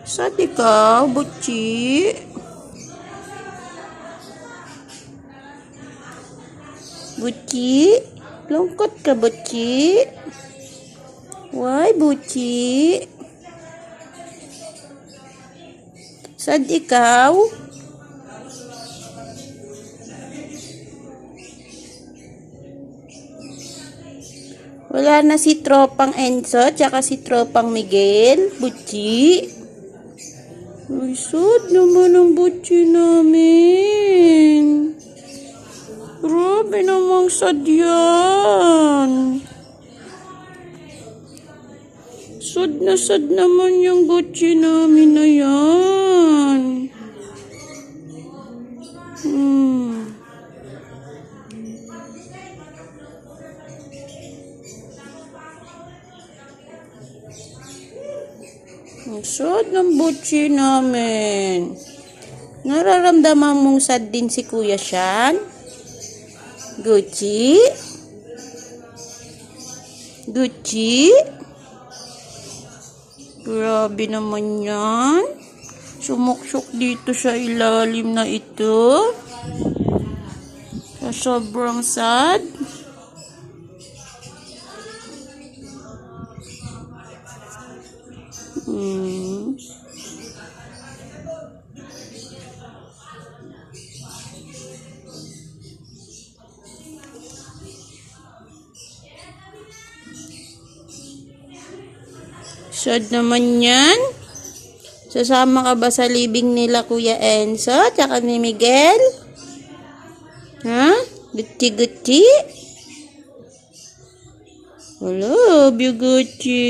Saan ikaw, Butchi? Butchi? Lungkot ka, Butchi? Why, Butchi? Saan ikaw? Wala na si Tropang Enzo, tsaka si Tropang Miguel, Butchi. Ay, sad naman ang Butchi namin. Grabe namang sad yan. Sad naman yung Butchi namin na yan. Ang sad ng Butchi namin. Nararamdaman mong sad din si Kuya Sean? Gucci? Gucci? Grabe naman yan. Sumuksok dito sa ilalim na ito. Sa sobrang sad. Sad naman yan. Sasama ka ba sa libing nila Kuya Enzo tsaka ni Miguel? Ha? Gucci? I love you, Gucci.